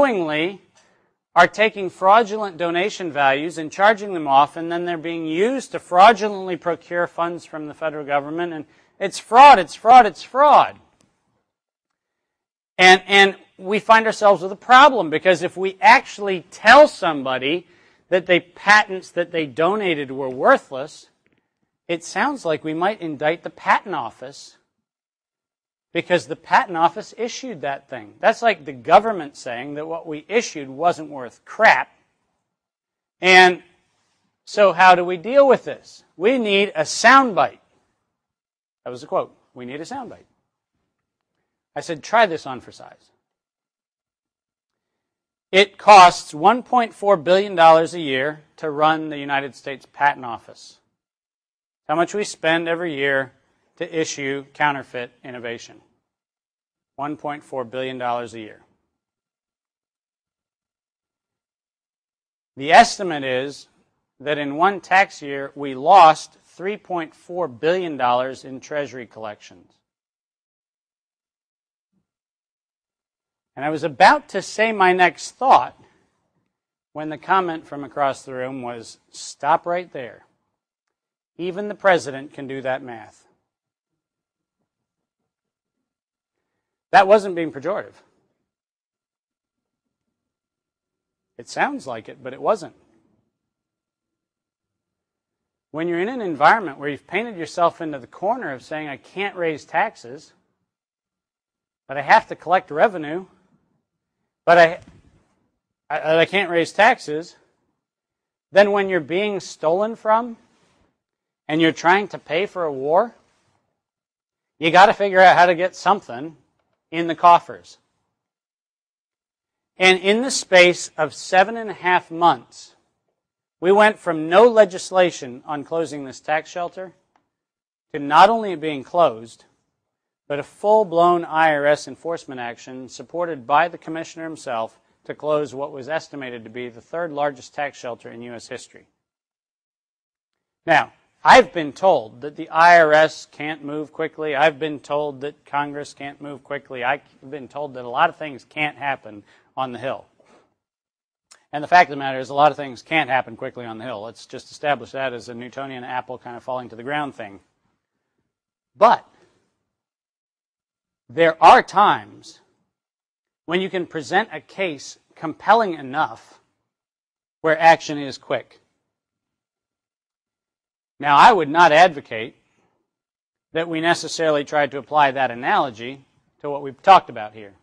knowingly are taking fraudulent donation values and charging them off, and then they're being used to fraudulently procure funds from the federal government. And it's fraud, it's fraud, it's fraud. And we find ourselves with a problem, because if we actually tell somebody that the patents that they donated were worthless, it sounds like we might indict the patent office, because the patent office issued that thing. That's like the government saying that what we issued wasn't worth crap. And so how do we deal with this? We need a soundbite. That was the quote. We need a soundbite. I said, try this on for size. It costs $1.4 billion a year to run the United States Patent Office. How much we spend every year to issue counterfeit innovation. $1.4 billion a year. The estimate is that in one tax year, we lost $3.4 billion in Treasury collections. And I was about to say my next thought when the comment from across the room was, stop right there. Even the president can do that math. That wasn't being pejorative. It sounds like it, but it wasn't. When you're in an environment where you've painted yourself into the corner of saying, I can't raise taxes, but I have to collect revenue, but I can't raise taxes, then when you're being stolen from and you're trying to pay for a war, you got to figure out how to get something in the coffers. And in the space of 7.5 months, we went from no legislation on closing this tax shelter to not only it being closed, but a full-blown IRS enforcement action supported by the commissioner himself to close what was estimated to be the third largest tax shelter in U.S. history. Now, I've been told that the IRS can't move quickly. I've been told that Congress can't move quickly. I've been told that a lot of things can't happen on the Hill. And the fact of the matter is a lot of things can't happen quickly on the Hill. Let's just establish that as a Newtonian apple kind of falling to the ground thing. But there are times when you can present a case compelling enough where action is quick. Now, I would not advocate that we necessarily try to apply that analogy to what we've talked about here.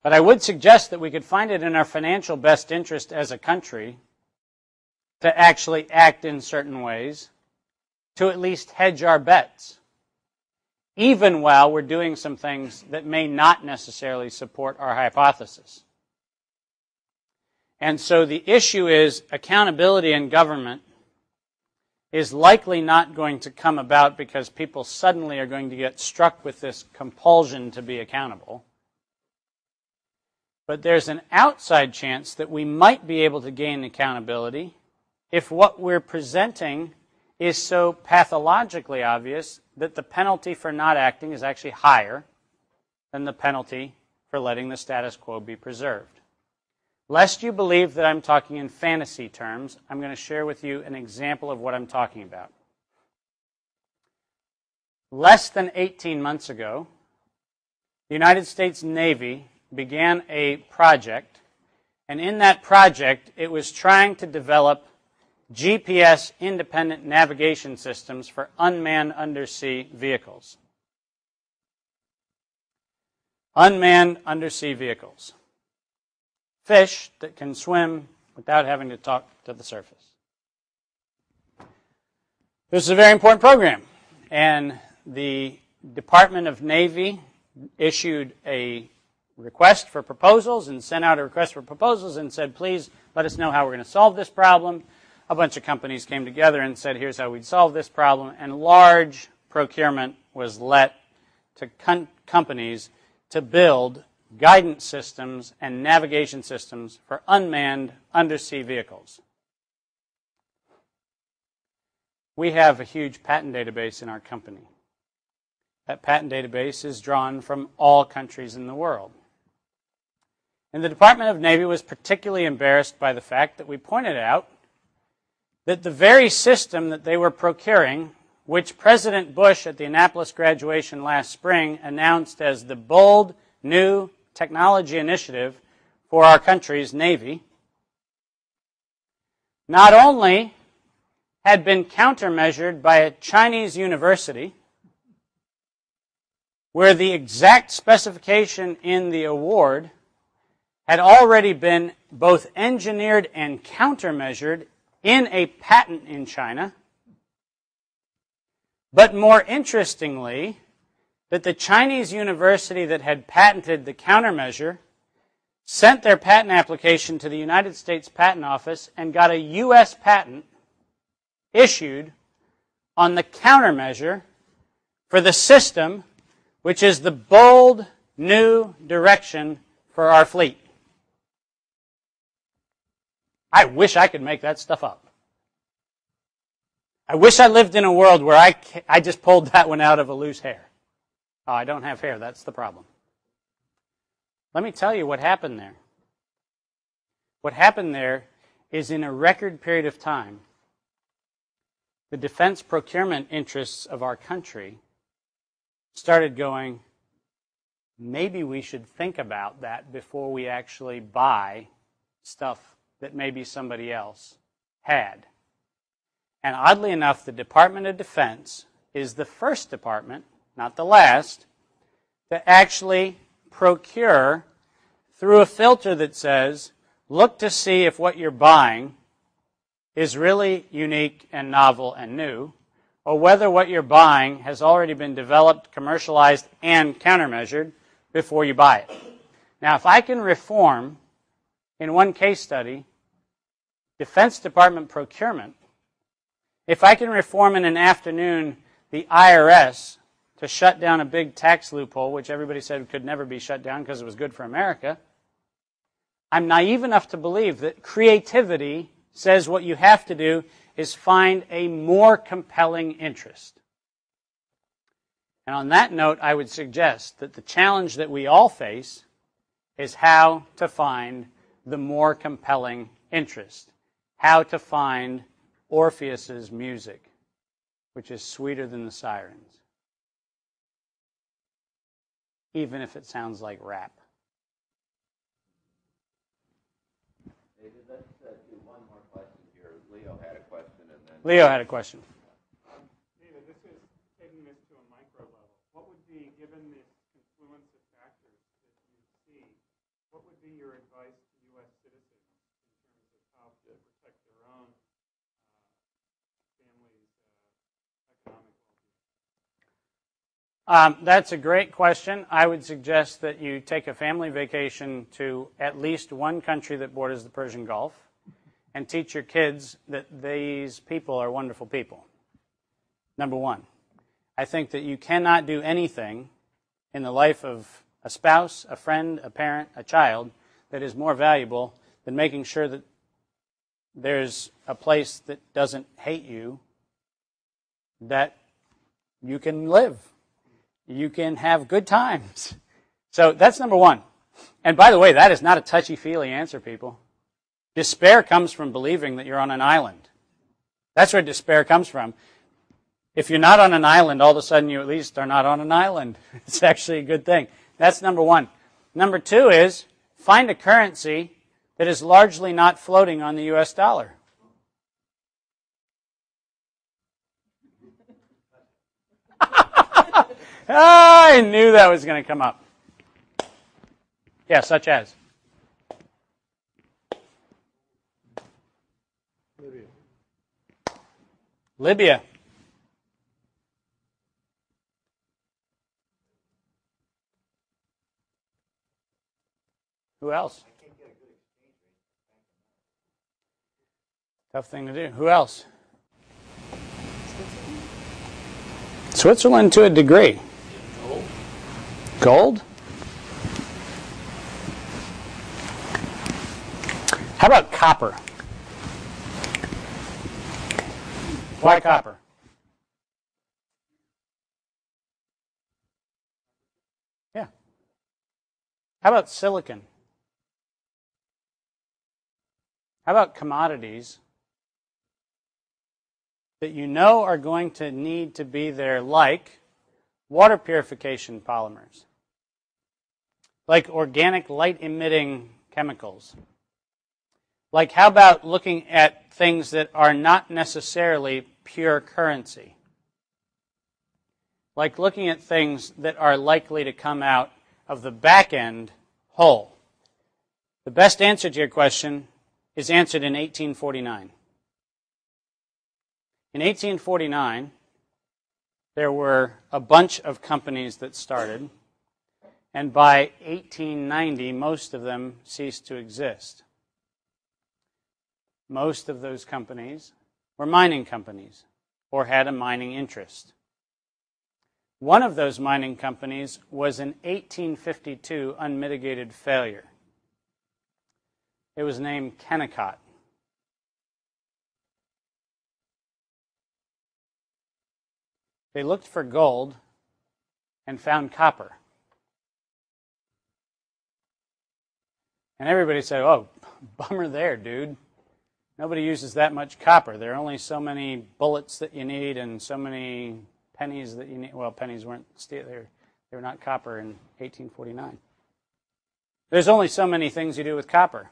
But I would suggest that we could find it in our financial best interest as a country to actually act in certain ways to at least hedge our bets, even while we're doing some things that may not necessarily support our hypothesis. And so the issue is accountability in government is likely not going to come about because people suddenly are going to get struck with this compulsion to be accountable. But there's an outside chance that we might be able to gain accountability if what we're presenting is so pathologically obvious that the penalty for not acting is actually higher than the penalty for letting the status quo be preserved. Lest you believe that I'm talking in fantasy terms, I'm going to share with you an example of what I'm talking about. Less than 18 months ago, the United States Navy began a project, and in that project, it was trying to develop GPS-independent navigation systems for unmanned undersea vehicles. Unmanned undersea vehicles. Fish that can swim without having to talk to the surface. This is a very important program, and the Department of Navy issued a request for proposals and sent out a request for proposals and said, please let us know how we're going to solve this problem. A bunch of companies came together and said, here's how we'd solve this problem, and large procurement was let to companies to build guidance systems and navigation systems for unmanned undersea vehicles. We have a huge patent database in our company. That patent database is drawn from all countries in the world. And the Department of Navy was particularly embarrassed by the fact that we pointed out that the very system that they were procuring, which President Bush at the Annapolis graduation last spring announced as the bold new technology initiative for our country's Navy, not only had been countermeasured by a Chinese university, where the exact specification in the award had already been both engineered and countermeasured in a patent in China, but more interestingly, that the Chinese university that had patented the countermeasure sent their patent application to the United States Patent Office and got a U.S. patent issued on the countermeasure for the system, which is the bold new direction for our fleet. I wish I could make that stuff up. I wish I lived in a world where I just pulled that one out of a loose hair. Oh, I don't have hair. That's the problem. Let me tell you what happened there. What happened there is in a record period of time, the defense procurement interests of our country started going, maybe we should think about that before we actually buy stuff that maybe somebody else had. And oddly enough, the Department of Defense is the first department, not the last, to actually procure through a filter that says, look to see if what you're buying is really unique and novel and new, or whether what you're buying has already been developed, commercialized, and countermeasured before you buy it. Now, if I can reform, in one case study, Defense Department procurement, if I can reform in an afternoon the IRS to shut down a big tax loophole, which everybody said could never be shut down because it was good for America, I'm naive enough to believe that creativity says what you have to do is find a more compelling interest. And on that note, I would suggest that the challenge that we all face is how to find the more compelling interest. How to find Orpheus's music, which is sweeter than the sirens, even if it sounds like rap. David, let's do one more question here. Leo had a question, and then Leo had a question. David, this is taking this to a micro level. What would be, given this confluence of factors that you see, what would be your advice to U.S. citizens in terms of how to protect their own family's economic well-being? That's a great question. I would suggest that you take a family vacation to at least one country that borders the Persian Gulf and teach your kids that these people are wonderful people. Number one, I think that you cannot do anything in the life of a spouse, a friend, a parent, a child that is more valuable than making sure that there's a place that doesn't hate you, that you can live. You can have good times. So that's number one. And by the way, that is not a touchy-feely answer, people. Despair comes from believing that you're on an island. That's where despair comes from. If you're not on an island, all of a sudden you at least are not on an island. It's actually a good thing. That's number one. Number two is find a currency that is largely not floating on the U.S. dollar. I knew that was going to come up. Yeah, such as? Libya. Who else? Tough thing to do. Who else? Switzerland to a degree. Gold? How about copper? Why copper? Yeah. How about silicon? How about commodities that you know are going to need to be there, like water purification polymers, like organic light-emitting chemicals? Like, how about looking at things that are not necessarily pure currency? Like looking at things that are likely to come out of the back end whole. The best answer to your question is answered in 1849. In 1849, there were a bunch of companies that started, and by 1890, most of them ceased to exist. Most of those companies were mining companies or had a mining interest. One of those mining companies was an 1852 unmitigated failure. It was named Kennecott. They looked for gold and found copper. And everybody said, oh, bummer there, dude. Nobody uses that much copper. There are only so many bullets that you need and so many pennies that you need. Well, pennies weren't steel. They were not copper in 1849. There's only so many things you do with copper.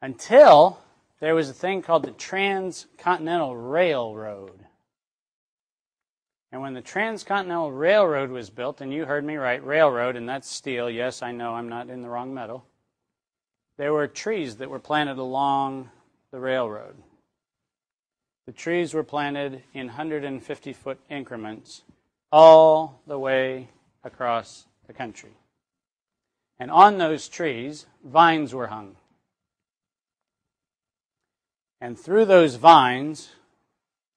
Until there was a thing called the Transcontinental Railroad. And when the Transcontinental Railroad was built, and you heard me right, railroad, and that's steel. Yes, I know I'm not in the wrong metal. There were trees that were planted along the railroad. The trees were planted in 150-foot increments all the way across the country. And on those trees, vines were hung. And through those vines,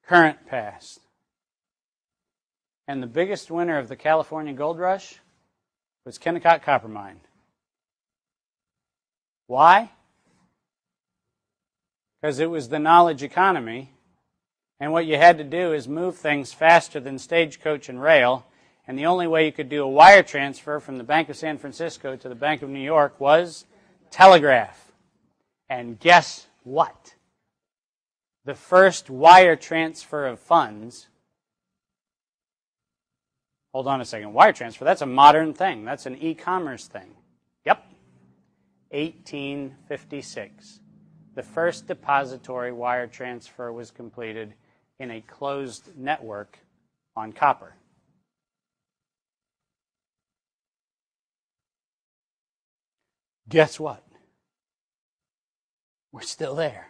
current passed. And the biggest winner of the California Gold Rush was Kennecott Copper Mine. Why? Because it was the knowledge economy, and what you had to do is move things faster than stagecoach and rail, and the only way you could do a wire transfer from the Bank of San Francisco to the Bank of New York was telegraph. And guess what? The first wire transfer of funds. Hold on a second. Wire transfer, that's a modern thing. That's an e-commerce thing. Yep. 1856. The first depository wire transfer was completed in a closed network on copper. Guess what? We're still there.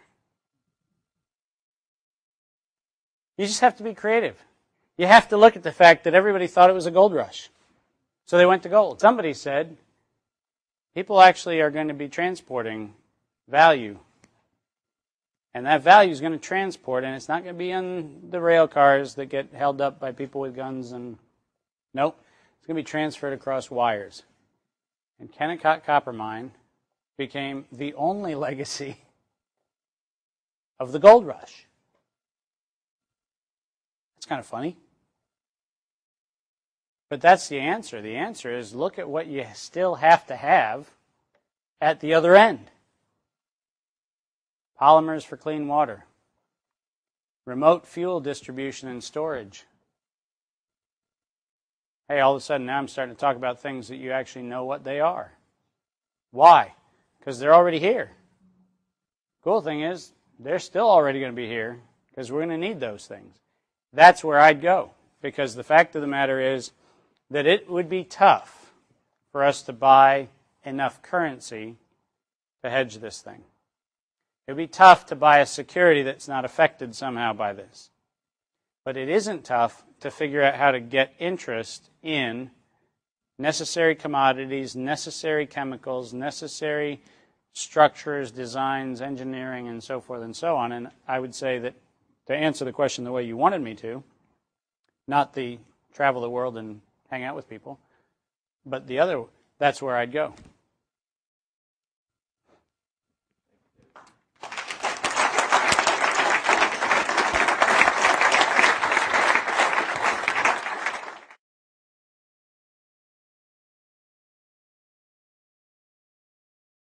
You just have to be creative. You have to look at the fact that everybody thought it was a gold rush. So they went to gold. Somebody said, people actually are going to be transporting value. And that value is going to transport, and it's not going to be on the rail cars that get held up by people with guns. And nope, it's going to be transferred across wires. And Kennecott Copper Mine became the only legacy of the gold rush. It's kind of funny. But that's the answer. The answer is look at what you still have to have at the other end. Polymers for clean water. Remote fuel distribution and storage. Hey, all of a sudden now I'm starting to talk about things that you actually know what they are. Why? Because they're already here. Cool thing is, they're still already going to be here because we're going to need those things. That's where I'd go. Because the fact of the matter is that it would be tough for us to buy enough currency to hedge this thing. It would be tough to buy a security that's not affected somehow by this. But it isn't tough to figure out how to get interest in necessary commodities, necessary chemicals, necessary structures, designs, engineering, and so forth and so on. And I would say that to answer the question the way you wanted me to, not the travel the world and hang out with people, but the other, that's where I'd go.